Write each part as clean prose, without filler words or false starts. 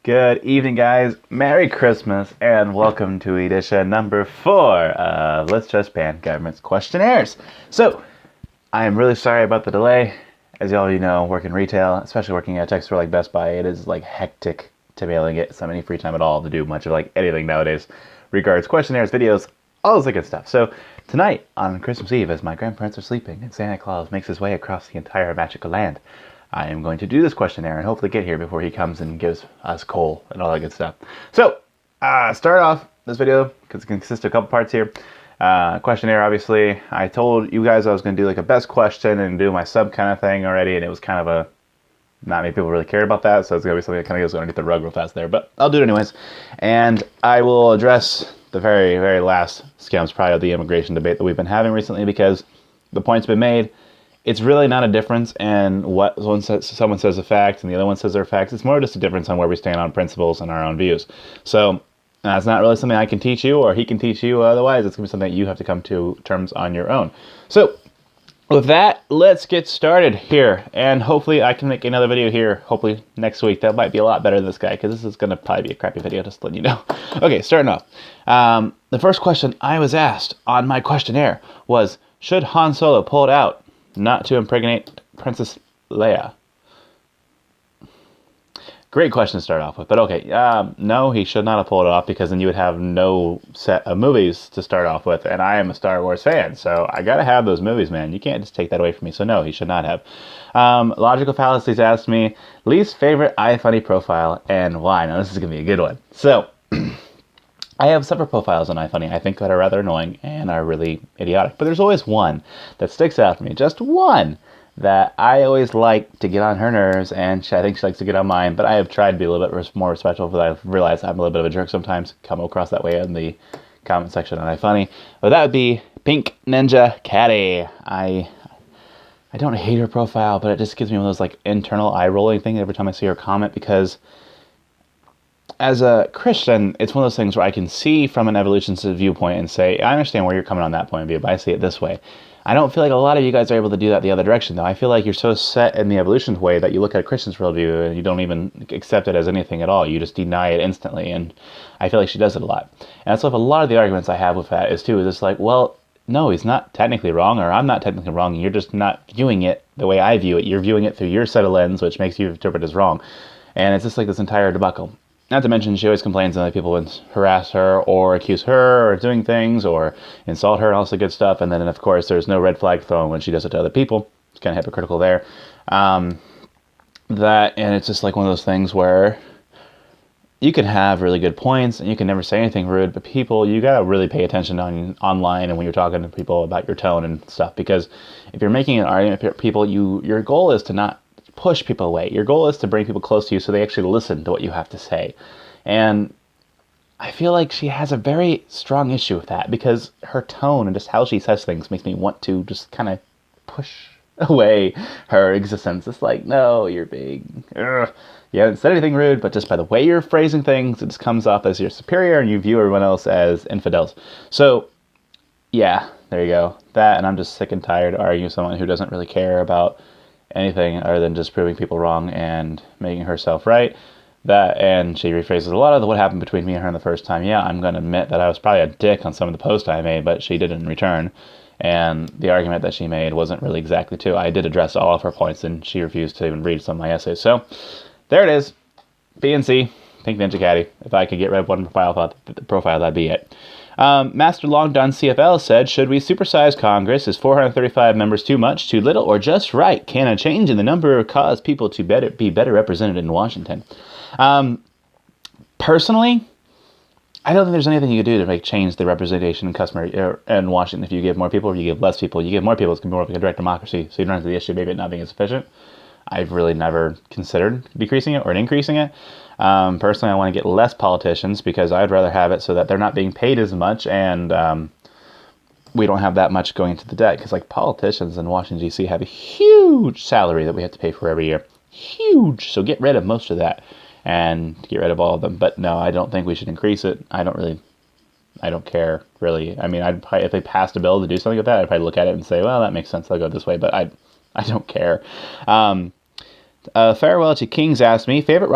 Good evening, guys. Merry Christmas, and welcome to edition number 4 of Let's Just Ban Government's Questionnaires. So, I am really sorry about the delay. As all you know, work in retail, especially working at a tech store like Best Buy, it is like hectic to be able to get so many free time at all to do much of like anything nowadays. Regards questionnaires, videos, all this good stuff. So, tonight, on Christmas Eve, as my grandparents are sleeping and Santa Claus makes his way across the entire magical land, I am going to do this questionnaire and hopefully get here before he comes and gives us coal and all that good stuff. So, start off this video, because it consists of a couple parts here. Questionnaire, obviously. I told you guys I was going to do like a best question and do my sub kind of thing already, and it was kind of a... not many people really cared about that, so it's going to be something that kind of goes underneath the rug real fast there, but I'll do it anyways. And I will address the very, very last scams probably of the immigration debate that we've been having recently, because the point's been made. It's really not a difference in what someone says a fact and the other one says they're facts. It's more just a difference on where we stand on principles and our own views. So it's not really something I can teach you or he can teach you. Otherwise, it's going to be something that you have to come to terms on your own. So with that, let's get started here. And hopefully I can make another video here, hopefully next week. That might be a lot better than this guy, because this is going to probably be a crappy video, just letting you know. Okay, starting off. The first question I was asked on my questionnaire was, should Han Solo pull it out not to impregnate Princess Leia? Great question to start off with, but okay. No, he should not have pulled it off, because then you would have no set of movies to start off with, and I am a Star Wars fan, so I gotta have those movies, man. You can't just take that away from me, so no, he should not have. Logical Fallacies asked me, least favorite iFunny profile, and why? Now, this is gonna be a good one. So, I have several profiles on iFunny I think that are rather annoying and are really idiotic, but there's always one that sticks out for me, just one, that I always like to get on her nerves, and I think she likes to get on mine, but I have tried to be a little bit more respectful, but I've realized I'm a little bit of a jerk sometimes, come across that way in the comment section on iFunny. But that would be Pink Ninja Caddy. I don't hate her profile, but it just gives me one of those like internal eye-rolling things every time I see her comment, because as a Christian, it's one of those things where I can see from an evolutionist viewpoint and say, I understand where you're coming on that point of view, but I see it this way. I don't feel like a lot of you guys are able to do that the other direction, though. I feel like you're so set in the evolution way that you look at a Christian's worldview and you don't even accept it as anything at all. You just deny it instantly, and I feel like she does it a lot. And that's what a lot of the arguments I have with that is just like, well, no, he's not technically wrong, or I'm not technically wrong, and you're just not viewing it the way I view it. You're viewing it through your set of lens, which makes you interpret as wrong. And it's just like this entire debacle. Not to mention, she always complains that people would harass her or accuse her of doing things or insult her and all this good stuff. And then, of course, there's no red flag thrown when she does it to other people. It's kind of hypocritical there. And it's just like one of those things where you can have really good points and you can never say anything rude, but people, you got to really pay attention online and when you're talking to people about your tone and stuff. Because if you're making an argument with people, your goal is to not push people away. Your goal is to bring people close to you so they actually listen to what you have to say. And I feel like she has a very strong issue with that, because her tone and just how she says things makes me want to just kind of push away her existence. It's like, no, you're big. Ugh. You haven't said anything rude, but just by the way you're phrasing things, it just comes off as you're superior and you view everyone else as infidels. So, yeah, there you go. That, and I'm just sick and tired of arguing with someone who doesn't really care about anything other than just proving people wrong and making herself right. That, and she rephrases a lot of what happened between me and her the first time. Yeah, I'm going to admit that I was probably a dick on some of the posts I made, but she did in return. And the argument that she made wasn't really exactly true. I did address all of her points, and she refused to even read some of my essays. So, there it is. PNC, Pink Ninja Caddy. If I could get rid of one profile, that'd be it. Master Long Done CFL said, should we supersize Congress? Is 435 members too much, too little, or just right? Can a change in the number cause people to be better represented in Washington? Personally, I don't think there's anything you could do to change the representation in Washington. If you give more people or you give less people, you give more people, it's going to be more like a direct democracy. So you don't have the issue maybe it not being sufficient. I've really never considered decreasing it or increasing it. Personally, I want to get less politicians, because I'd rather have it so that they're not being paid as much, and we don't have that much going into the debt. Because like politicians in Washington, D.C. have a huge salary that we have to pay for every year. Huge. So get rid of most of that and get rid of all of them. But no, I don't think we should increase it. I don't care, really. I mean, if they passed a bill to do something like that, I'd probably look at it and say, well, that makes sense. I'll go this way. But I don't care. Farewell to Kings asked me, favorite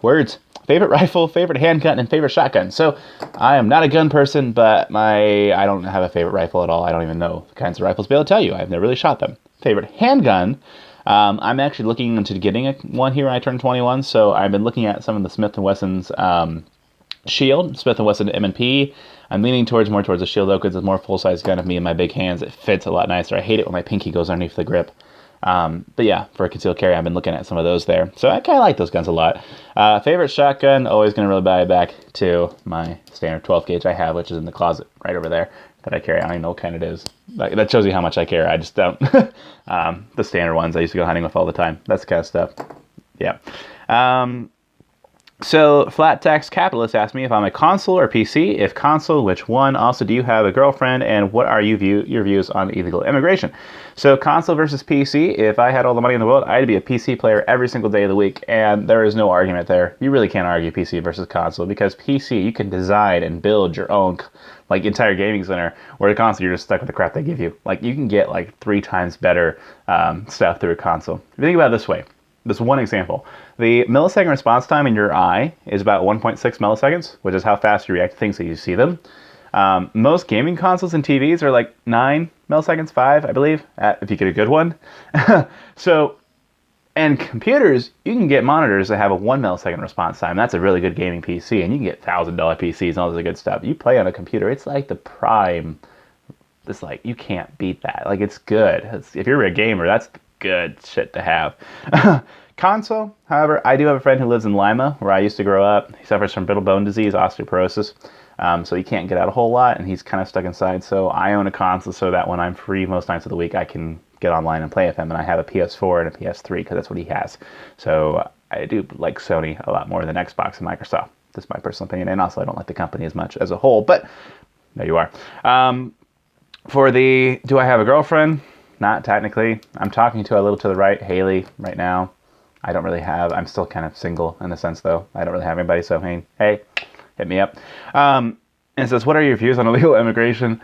words. Favorite rifle, favorite handgun, and favorite shotgun. So I am not a gun person, but I don't have a favorite rifle at all. I don't even know the kinds of rifles to be able to tell you. I've never really shot them. Favorite handgun. I'm actually looking into getting one here when I turn 21. So I've been looking at some of the Smith & Wesson's Shield, Smith & Wesson M&P. I'm leaning more towards the Shield though, because it's a more full-size gun of me in my big hands. It fits a lot nicer. I hate it when my pinky goes underneath the grip. But yeah, for a concealed carry, I've been looking at some of those there. So I kind of like those guns a lot. Favorite shotgun, always going to really buy it back to my standard 12 gauge I have, which is in the closet right over there that I carry. I don't even know what kind it is. That shows you how much I care. I just don't. The standard ones I used to go hunting with all the time. That's the kind of stuff. Yeah. So, Flat Tax Capitalist asked me if I'm a console or PC. If console, which one? Also, do you have a girlfriend? And what are your views on illegal immigration? So, console versus PC. If I had all the money in the world, I'd be a PC player every single day of the week. And there is no argument there. You really can't argue PC versus console, because PC, you can design and build your own entire gaming center, where the console, you're just stuck with the crap they give you. You can get 3 times better stuff through a console. If you think about it this way. This one example. The millisecond response time in your eye is about 1.6 milliseconds, which is how fast you react to things that you see them. Most gaming consoles and TVs are 9 milliseconds, 5, I believe, if you get a good one. And computers, you can get monitors that have a 1 millisecond response time. That's a really good gaming PC, and you can get $1,000 PCs and all this good stuff. You play on a computer, it's like the prime. It's you can't beat that. It's good. If you're a gamer, that's good shit to have. Console, however, I do have a friend who lives in Lima, where I used to grow up. He suffers from brittle bone disease, osteoporosis, so he can't get out a whole lot, and he's kind of stuck inside. So I own a console so that when I'm free most nights of the week, I can get online and play with him. And I have a PS4 and a PS3 because that's what he has. So I do like Sony a lot more than Xbox and Microsoft. That's my personal opinion. And also, I don't like the company as much as a whole, but there you are. Do I have a girlfriend? Not technically. I'm talking to a little to the right, Haley, right now. I'm still kind of single in a sense, though. I don't really have anybody, so hey, hit me up. And it says, what are your views on illegal immigration?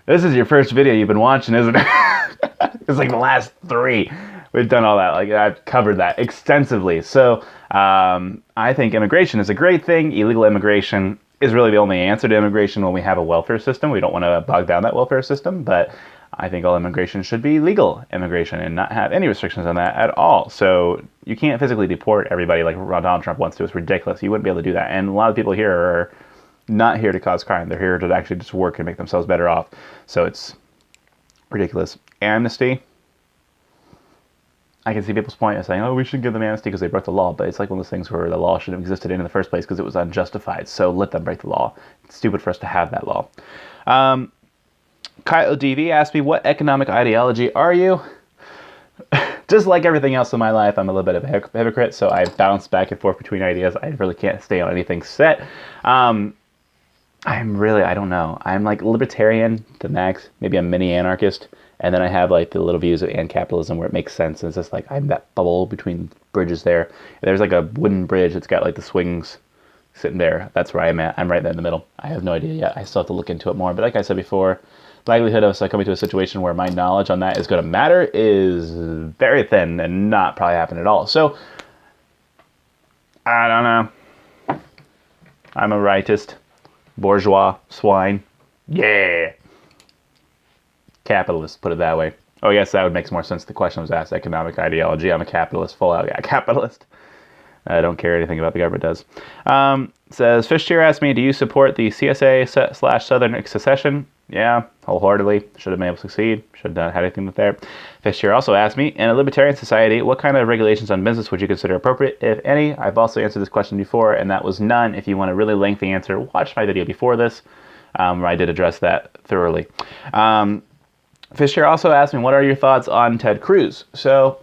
This is your first video you've been watching, isn't it? It's the last 3. We've done all that. I've covered that extensively. So I think immigration is a great thing. Illegal immigration is really the only answer to immigration when we have a welfare system. We don't want to bog down that welfare system, but I think all immigration should be legal immigration and not have any restrictions on that at all. So you can't physically deport everybody like Donald Trump wants to. It's ridiculous. You wouldn't be able to do that. And a lot of people here are not here to cause crime. They're here to actually just work and make themselves better off. So it's ridiculous. Amnesty. I can see people's point of saying, oh, we should give them amnesty because they broke the law. But it's one of those things where the law shouldn't have existed in the first place because it was unjustified. So let them break the law. It's stupid for us to have that law. Kyle DV asked me, what economic ideology are you? Just like everything else in my life, I'm a little bit of a hypocrite, so I bounce back and forth between ideas. I really can't stay on anything set. I don't know. I'm libertarian to max, maybe a mini anarchist, and then I have the little views of capitalism where it makes sense. And it's just I'm that bubble between bridges there. There's a wooden bridge that's got the swings sitting there. That's where I'm at. I'm right there in the middle. I have no idea yet. I still have to look into it more. But like I said before, likelihood of us coming to a situation where my knowledge on that is going to matter is very thin and not probably happen at all. So, I don't know. I'm a rightist, bourgeois, swine. Yeah. Capitalist, put it that way. Oh, yes, that would make more sense. The question was asked, economic ideology. I'm a capitalist, full out capitalist. I don't care anything about the government does. Says, Fishtier asked me, do you support the CSA/Southern secession? Yeah, wholeheartedly. Should have been able to succeed. Should have not had anything with there. Fishtier also asked me, in a libertarian society, what kind of regulations on business would you consider appropriate, if any? I've also answered this question before, and that was none. If you want a really lengthy answer, watch my video before this, where I did address that thoroughly. Fishtier also asked me, what are your thoughts on Ted Cruz? So,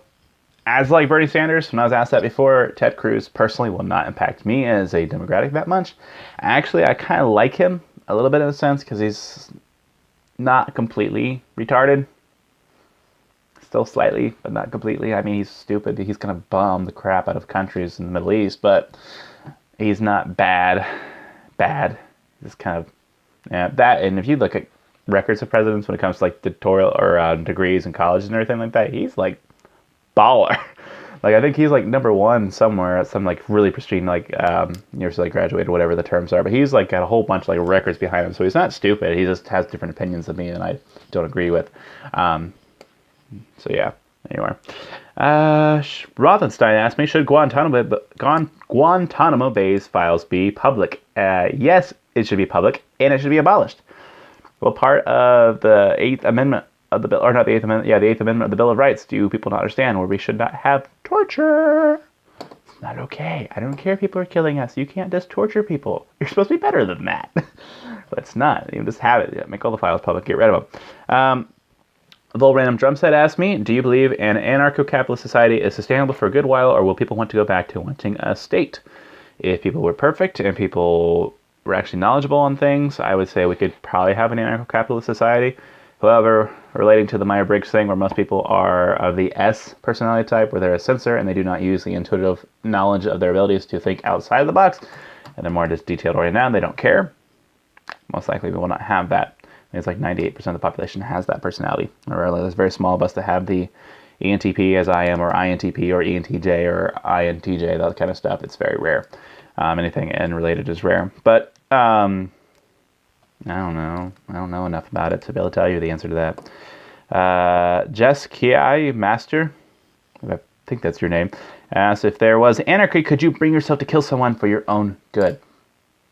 as like Bernie Sanders, when I was asked that before, Ted Cruz personally will not impact me as a Democratic that much. Actually, I kind of like him a little bit in a sense because he's not completely retarded. Still slightly, but not completely. I mean, he's stupid. He's going to bomb the crap out of countries in the Middle East, but he's not bad. He's kind of that. And if you look at records of presidents when it comes to like dictatorial or degrees in colleges and everything like that, he's like baller. Like, I think he's like number one somewhere at some like really pristine like university, like graduated, whatever the terms are. But he's like got a whole bunch of like records behind him, so he's not stupid. He just has different opinions than me, and I don't agree with. So yeah. Anyway, Rothenstein asked me, should Guantanamo Bay's files be public? Yes, it should be public, and it should be abolished. Well, part of the Eighth Amendment of the bill, or not the Eighth Amendment, the Eighth Amendment of the Bill of Rights, do people not understand, where we should not have torture? It's not okay. I don't care if people are killing us. You can't just torture people. You're supposed to be better than that. But it's not. You just have it. Yeah, make all the files public. Get rid of them. The random drum set asked me, do you believe an anarcho-capitalist society is sustainable for a good while, or will people want to go back to wanting a state? If people were perfect and people were actually knowledgeable on things, I would say we could probably have an anarcho-capitalist society. However, relating to the Meyer-Briggs thing, where most people are of the S personality type, where they're a censor and they do not use the intuitive knowledge of their abilities to think outside of the box, and they're more just detailed-oriented and they don't care, most likely we will not have that. It's like 98% of the population has that personality. Or there's very small of us that have the ENTP as I am, or INTP, or ENTJ, or INTJ, that kind of stuff. It's very rare. Anything N related is rare. But I don't know. I don't know enough about it to be able to tell you the answer to that. Jess Kiai Master, I think that's your name, asked, if there was anarchy, could you bring yourself to kill someone for your own good?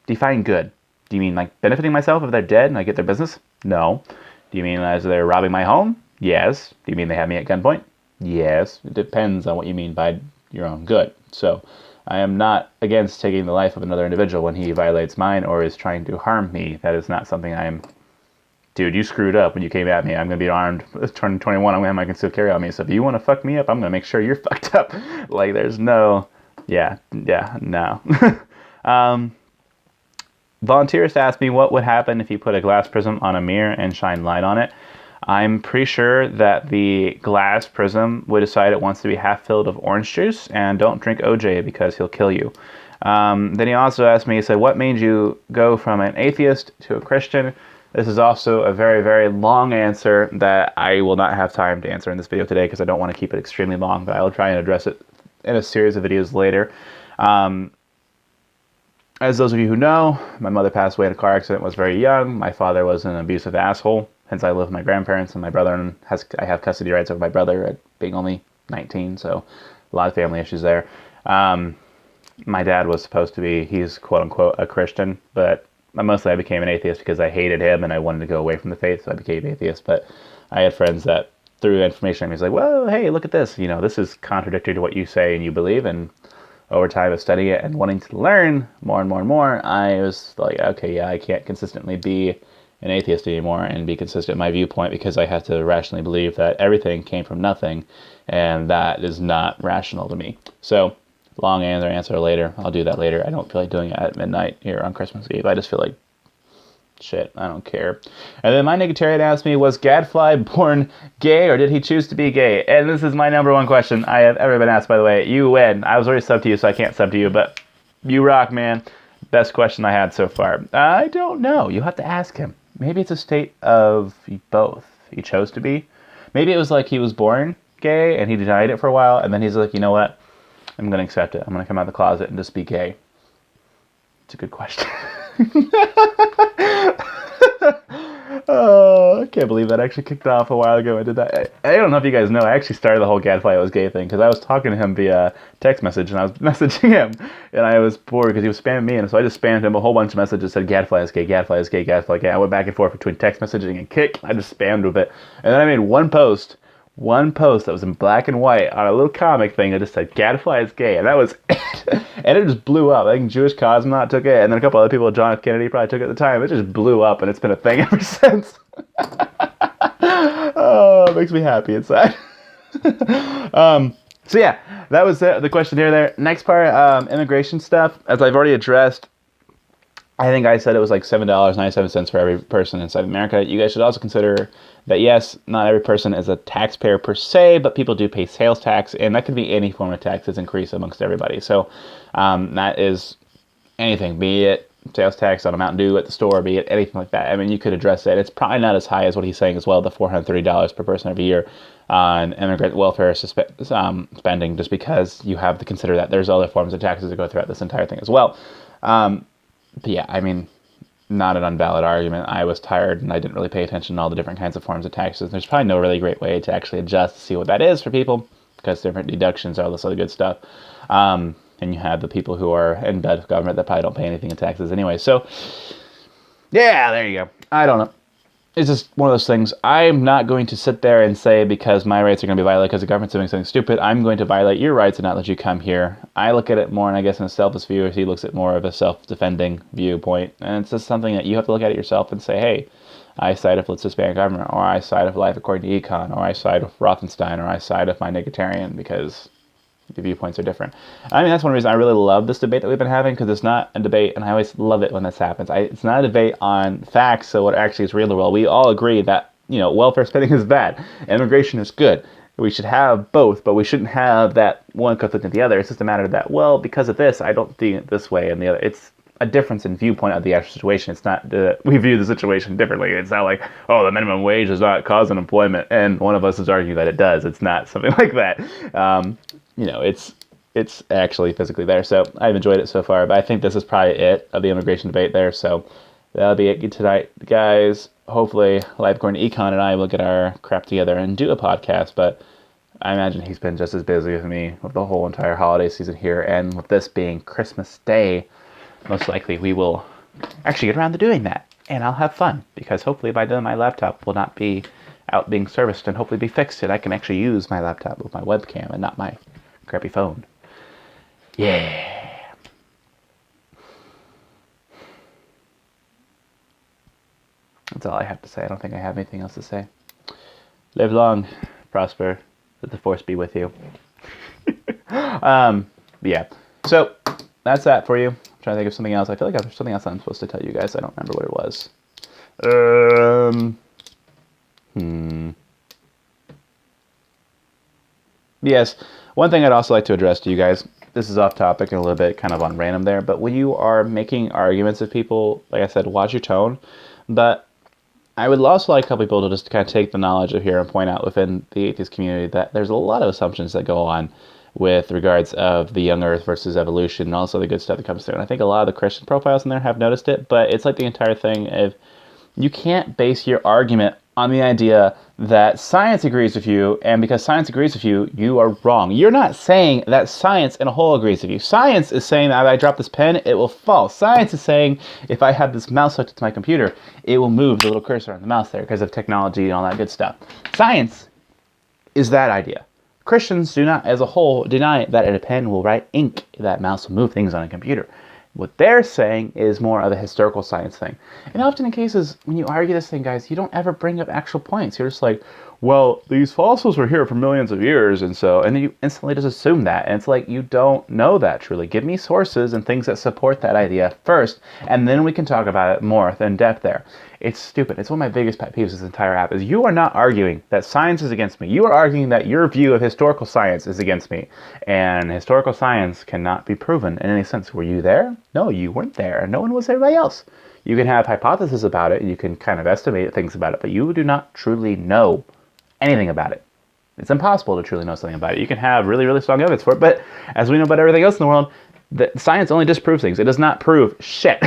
Define good. Do you mean like benefiting myself if they're dead and I get their business? No. Do you mean as they're robbing my home? Yes. Do you mean they have me at gunpoint? Yes. It depends on what you mean by your own good. So I am not against taking the life of another individual when he violates mine or is trying to harm me. That is not something I am... Dude, you screwed up when you came at me. I'm going to be armed. Turning 21, I'm going to have my concealed carry on me. So if you want to fuck me up, I'm going to make sure you're fucked up. Like, there's no... Yeah, no. Volunteers asked me what would happen if you put a glass prism on a mirror and shine light on it. I'm pretty sure that the glass prism would decide it wants to be half filled of orange juice, and don't drink OJ because he'll kill you. Then he also asked me, he said, what made you go from an atheist to a Christian? This is also a very, very long answer that I will not have time to answer in this video today because I don't want to keep it extremely long, but I will try and address it in a series of videos later. As those of you who know, my mother passed away in a car accident when I was very young. My father was an abusive asshole. Hence, I live with my grandparents, and my brother I have custody rights over my brother at being only 19, so a lot of family issues there. My dad was supposed to be, he's quote-unquote a Christian, but mostly I became an atheist because I hated him and I wanted to go away from the faith, so I became atheist. But I had friends that threw information at me. He's like, well, hey, look at this. You know, this is contradictory to what you say and you believe, and over time of studying it and wanting to learn more and more and more, I was like, okay, yeah, I can't consistently be an atheist anymore and be consistent in my viewpoint because I have to rationally believe that everything came from nothing, and that is not rational to me. So, long answer later. I'll do that later. I don't feel like doing it at midnight here on Christmas Eve. I just feel like, shit, I don't care. And then my Negatarian asked me, was Gadfly born gay or did he choose to be gay? And this is my number one question I have ever been asked, by the way. You win. I was already subbed to you, so I can't sub to you, but you rock, man. Best question I had so far. I don't know. You have to ask him. Maybe it's a state of both. He chose to be. Maybe it was like he was born gay and he denied it for a while, and then he's like, you know what? I'm going to accept it. I'm going to come out of the closet and just be gay. It's a good question. Oh, I can't believe that actually kicked off a while ago. I did that. I don't know if you guys know, I actually started the whole Gadfly was gay thing because I was talking to him via text message, and I was messaging him, and I was bored because he was spamming me, and so I just spammed him a whole bunch of messages that said Gadfly is gay, Gadfly is gay, Gadfly is gay. I went back and forth between text messaging and Kick. I just spammed with it, and then I made one post that was in black and white on a little comic thing that just said Gadfly is gay, and that was it. And it just blew up. I think Jewish Cosmonaut took it, and then a couple other people, John F. Kennedy probably took it at the time. It just blew up, and it's been a thing ever since. Oh, it makes me happy inside. So yeah, that was the questionnaire there. Next part, immigration stuff. As I've already addressed, I think I said it was like $7.97 for every person inside America. You guys should also consider that, yes, not every person is a taxpayer per se, but people do pay sales tax, and that could be any form of tax that's increased amongst everybody. So that is anything, be it sales tax on a Mountain Dew at the store, be it anything like that. I mean, you could address it. It's probably not as high as what he's saying as well, the $430 per person every year on immigrant welfare spending, just because you have to consider that there's other forms of taxes that go throughout this entire thing as well. But yeah, I mean, not an unvalid argument. I was tired and I didn't really pay attention to all the different kinds of forms of taxes. There's probably no really great way to actually adjust to see what that is for people, because different deductions, all this other good stuff. And you have the people who are in bed with government that probably don't pay anything in taxes anyway. So, yeah, there you go. I don't know. It's just one of those things. I'm not going to sit there and say because my rights are going to be violated because the government's doing something stupid, I'm going to violate your rights and not let you come here. I look at it more, and I guess in a selfish view, as he looks at more of a self-defending viewpoint. And it's just something that you have to look at it yourself and say, hey, I side with let's disband government, or I side with life according to econ, or I side with Rothenstein, or I side with my Negatarian, because the viewpoints are different. I mean, that's one reason I really love this debate that we've been having, because it's not a debate, and I always love it when this happens. It's not a debate on facts, so what actually is real in the world. We all agree that, welfare spending is bad. Immigration is good. We should have both, but we shouldn't have that one conflict with the other. It's just a matter of that, well, because of this, I don't see it this way, and the other. It's a difference in viewpoint of the actual situation. It's not we view the situation differently. It's not like, oh, the minimum wage does not cause unemployment, and one of us is arguing that it does. It's not something like that. It's actually physically there. So I've enjoyed it so far, but I think this is probably it of the immigration debate there. So that'll be it tonight, guys. Hopefully, Life According to Econ and I will get our crap together and do a podcast, but I imagine he's been just as busy with me with the whole entire holiday season here, and with this being Christmas Day, most likely we will actually get around to doing that, and I'll have fun, because hopefully by then my laptop will not be out being serviced and hopefully be fixed, and I can actually use my laptop with my webcam and not my crappy phone. Yeah. That's all I have to say. I don't think I have anything else to say. Live long, prosper, let the force be with you. Yeah. So that's that for you. I'm trying to think of something else. I feel like there's something else I'm supposed to tell you guys. I don't remember what it was. Yes. One thing I'd also like to address to you guys. This is off topic and a little bit kind of on random there, but when you are making arguments with people, like I said, watch your tone. But I would also like a couple people to just kind of take the knowledge of here and point out within the atheist community that there's a lot of assumptions that go on with regards of the young earth versus evolution and also the good stuff that comes through. And I think a lot of the Christian profiles in there have noticed it, but it's like the entire thing of you can't base your argument on the idea that science agrees with you, and because science agrees with you, you are wrong. You're not saying that science in a whole agrees with you. Science is saying that if I drop this pen, it will fall. Science is saying if I have this mouse hooked to my computer, it will move the little cursor on the mouse there because of technology and all that good stuff. Science is that idea. Christians do not, as a whole, deny that a pen will write ink, that mouse will move things on a computer. What they're saying is more of a historical science thing. And often in cases, when you argue this thing, guys, you don't ever bring up actual points. You're just like, well, these fossils were here for millions of years, and then you instantly just assume that. And it's like, you don't know that truly. Give me sources and things that support that idea first, and then we can talk about it more in depth there. It's stupid. It's one of my biggest pet peeves of this entire app, is you are not arguing that science is against me. You are arguing that your view of historical science is against me. And historical science cannot be proven in any sense. Were you there? No, you weren't there. No one was everybody else. You can have hypotheses about it, and you can kind of estimate things about it, but you do not truly know anything about it. It's impossible to truly know something about it. You can have really, really strong evidence for it, but as we know about everything else in the world, science only disproves things. It does not prove shit.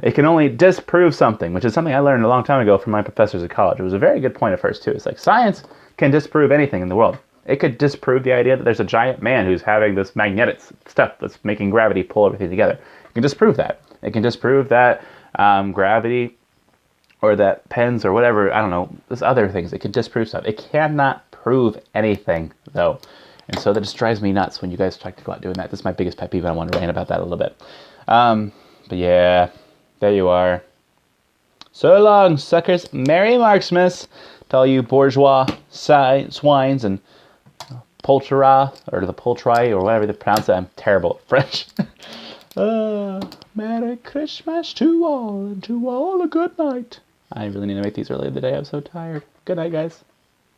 It can only disprove something, which is something I learned a long time ago from my professors at college. It was a very good point at first, too. It's like science can disprove anything in the world. It could disprove the idea that there's a giant man who's having this magnetic stuff that's making gravity pull everything together. It can disprove that. It can disprove that gravity or that pens or whatever, I don't know, there's other things. It can disprove stuff. It cannot prove anything, though. And so that just drives me nuts when you guys try to go out doing that. That's my biggest pet peeve, and I want to rant about that a little bit. But yeah, there you are. So long, suckers. Merry Marxmas to all you bourgeois swines and poultry, or the poultry, or whatever they pronounce it. I'm terrible at French. Merry Christmas to all, and to all a good night. I really need to make these early in the day. I'm so tired. Good night, guys.